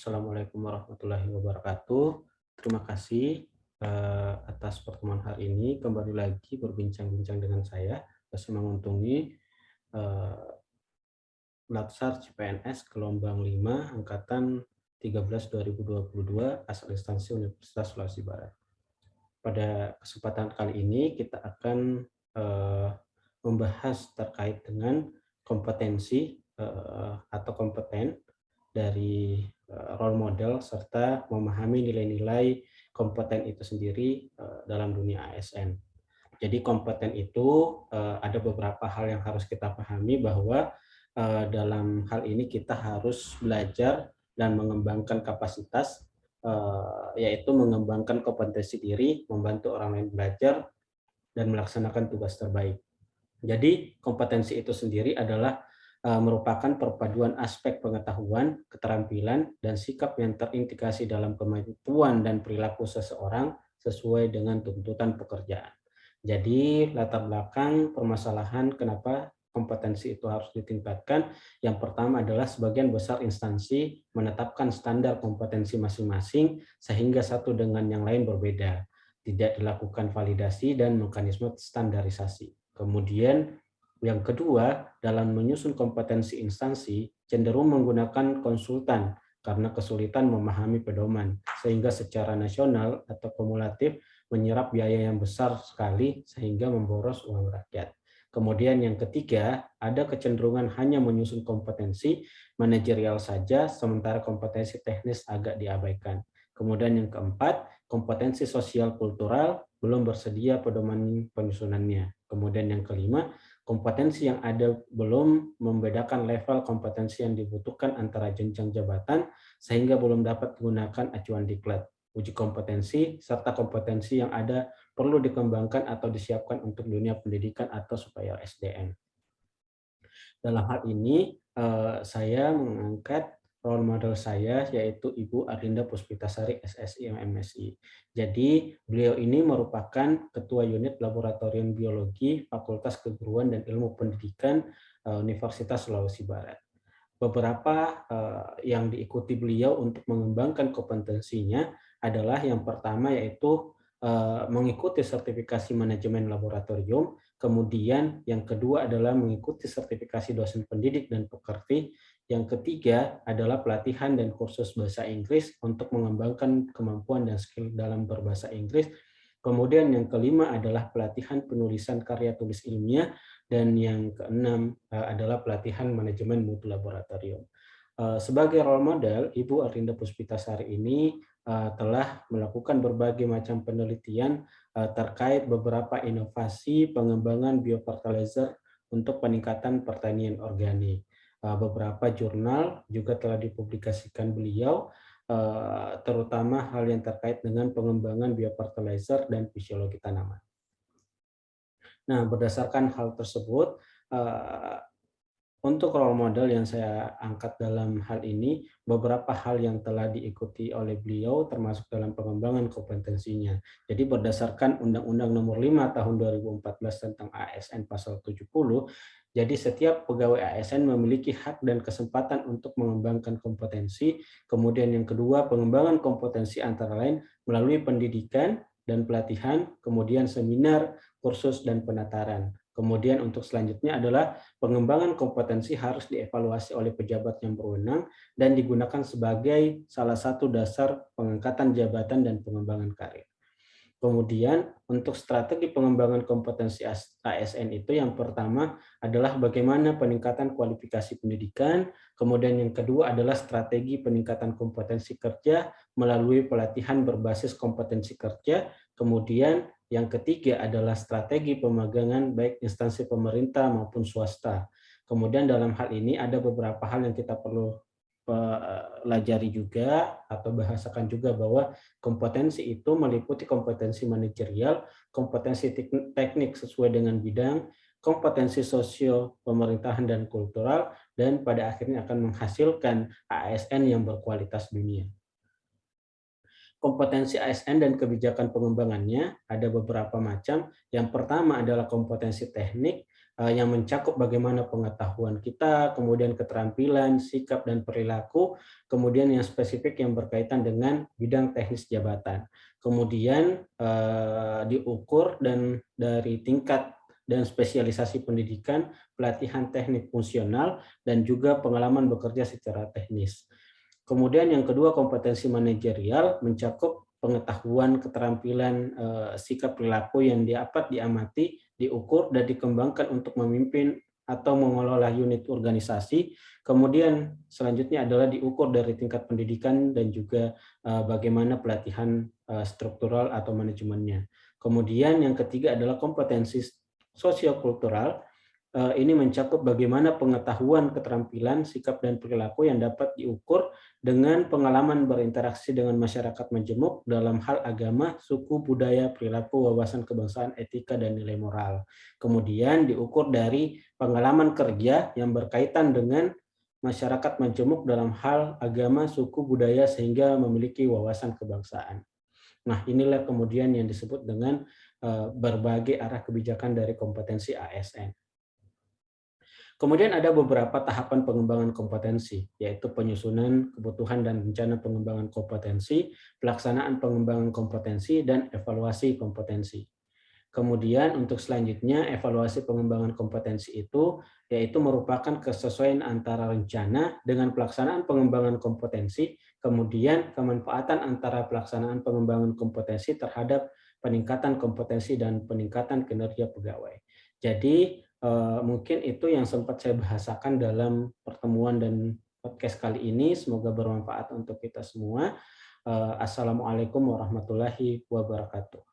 Assalamualaikum warahmatullahi wabarakatuh. Terima kasih atas pertemuan hari ini. Kembali lagi berbincang-bincang dengan saya, Basim Manguntungi, eh, Latsar CPNS gelombang 5 angkatan 13 2022 asal instansi Universitas Sulawesi Barat. Pada kesempatan kali ini kita akan eh, membahas terkait dengan kompetensi atau kompeten dari role model serta memahami nilai-nilai kompeten itu sendiri dalam dunia ASN. Jadi kompeten itu ada beberapa hal yang harus kita pahami bahwa dalam hal ini kita harus belajar dan mengembangkan kapasitas, yaitu mengembangkan kompetensi diri, membantu orang lain belajar, dan melaksanakan tugas terbaik. Jadi kompetensi itu sendiri adalah merupakan perpaduan aspek pengetahuan, keterampilan, dan sikap yang terintegrasi dalam kemampuan dan perilaku seseorang sesuai dengan tuntutan pekerjaan. Jadi latar belakang permasalahan kenapa kompetensi itu harus ditingkatkan, yang pertama adalah sebagian besar instansi menetapkan standar kompetensi masing-masing sehingga satu dengan yang lain berbeda. Tidak dilakukan validasi dan mekanisme standarisasi. Kemudian yang kedua, dalam menyusun kompetensi instansi, cenderung menggunakan konsultan karena kesulitan memahami pedoman, sehingga secara nasional atau kumulatif menyerap biaya yang besar sekali sehingga memboros uang rakyat. Kemudian yang ketiga, ada kecenderungan hanya menyusun kompetensi manajerial saja, sementara kompetensi teknis agak diabaikan. Kemudian yang keempat, kompetensi sosial kultural belum bersedia pedoman penyusunannya. Kemudian yang kelima, kompetensi yang ada belum membedakan level kompetensi yang dibutuhkan antara jenjang jabatan sehingga belum dapat digunakan acuan diklat. Uji kompetensi serta kompetensi yang ada perlu dikembangkan atau disiapkan untuk dunia pendidikan atau supaya SDM. Dalam hal ini saya mengangkat role model saya yaitu Ibu Arinda Puspitasari SSI MSI. Jadi beliau ini merupakan Ketua Unit Laboratorium Biologi Fakultas Keguruan dan Ilmu Pendidikan Universitas Sulawesi Barat. Beberapa yang diikuti beliau untuk mengembangkan kompetensinya adalah yang pertama yaitu mengikuti sertifikasi manajemen laboratorium, kemudian yang kedua adalah mengikuti sertifikasi dosen pendidik dan pekerti, yang ketiga adalah pelatihan dan kursus bahasa Inggris untuk mengembangkan kemampuan dan skill dalam berbahasa Inggris, kemudian yang kelima adalah pelatihan penulisan karya tulis ilmiah, dan yang keenam adalah pelatihan manajemen mutu laboratorium. Sebagai role model, Ibu Arinda Puspitasari ini telah melakukan berbagai macam penelitian terkait beberapa inovasi pengembangan biofertilizer untuk peningkatan pertanian organik. Beberapa jurnal juga telah dipublikasikan beliau, terutama hal yang terkait dengan pengembangan biofertilizer dan fisiologi tanaman. Nah, berdasarkan hal tersebut, untuk role model yang saya angkat dalam hal ini, beberapa hal yang telah diikuti oleh beliau termasuk dalam pengembangan kompetensinya. Jadi berdasarkan Undang-Undang Nomor 5 Tahun 2014 tentang ASN Pasal 70, jadi setiap pegawai ASN memiliki hak dan kesempatan untuk mengembangkan kompetensi. Kemudian yang kedua, pengembangan kompetensi antara lain melalui pendidikan dan pelatihan, kemudian seminar, kursus, dan penataran. Kemudian untuk selanjutnya adalah pengembangan kompetensi harus dievaluasi oleh pejabat yang berwenang dan digunakan sebagai salah satu dasar pengangkatan jabatan dan pengembangan karir. Kemudian untuk strategi pengembangan kompetensi ASN itu yang pertama adalah bagaimana peningkatan kualifikasi pendidikan, kemudian yang kedua adalah strategi peningkatan kompetensi kerja melalui pelatihan berbasis kompetensi kerja, kemudian yang ketiga adalah strategi pemagangan baik instansi pemerintah maupun swasta. Kemudian dalam hal ini ada beberapa hal yang kita perlu pelajari juga atau bahasakan juga bahwa kompetensi itu meliputi kompetensi manajerial, kompetensi teknik sesuai dengan bidang, kompetensi sosio pemerintahan dan kultural, dan pada akhirnya akan menghasilkan ASN yang berkualitas dunia. kompetensi ASN dan kebijakan pengembangannya ada beberapa macam. Yang pertama adalah kompetensi teknik yang mencakup bagaimana pengetahuan kita, kemudian keterampilan, sikap dan perilaku, kemudian yang spesifik yang berkaitan dengan bidang teknis jabatan. Kemudian diukur dan dari tingkat dan spesialisasi pendidikan, pelatihan teknik fungsional, dan juga pengalaman bekerja secara teknis. Kemudian yang kedua, kompetensi manajerial mencakup pengetahuan, keterampilan, sikap perilaku yang dapat diamati, diukur, dan dikembangkan untuk memimpin atau mengelola unit organisasi. Kemudian selanjutnya adalah diukur dari tingkat pendidikan dan juga bagaimana pelatihan struktural atau manajemennya. Kemudian yang ketiga adalah kompetensi sosiokultural. Ini mencakup bagaimana pengetahuan, keterampilan, sikap, dan perilaku yang dapat diukur dengan pengalaman berinteraksi dengan masyarakat majemuk dalam hal agama, suku, budaya, perilaku, wawasan kebangsaan, etika, dan nilai moral. Kemudian diukur dari pengalaman kerja yang berkaitan dengan masyarakat majemuk dalam hal agama, suku, budaya, sehingga memiliki wawasan kebangsaan. Nah, inilah kemudian yang disebut dengan berbagai arah kebijakan dari kompetensi ASN. Kemudian ada beberapa tahapan pengembangan kompetensi, yaitu penyusunan kebutuhan dan rencana pengembangan kompetensi, pelaksanaan pengembangan kompetensi, dan evaluasi kompetensi. Kemudian untuk selanjutnya, evaluasi pengembangan kompetensi itu yaitu merupakan kesesuaian antara rencana dengan pelaksanaan pengembangan kompetensi, kemudian kemanfaatan antara pelaksanaan pengembangan kompetensi terhadap peningkatan kompetensi dan peningkatan kinerja pegawai. Jadi mungkin itu yang sempat saya bahasakan dalam pertemuan dan podcast kali ini. Semoga bermanfaat untuk kita semua. Assalamualaikum warahmatullahi wabarakatuh.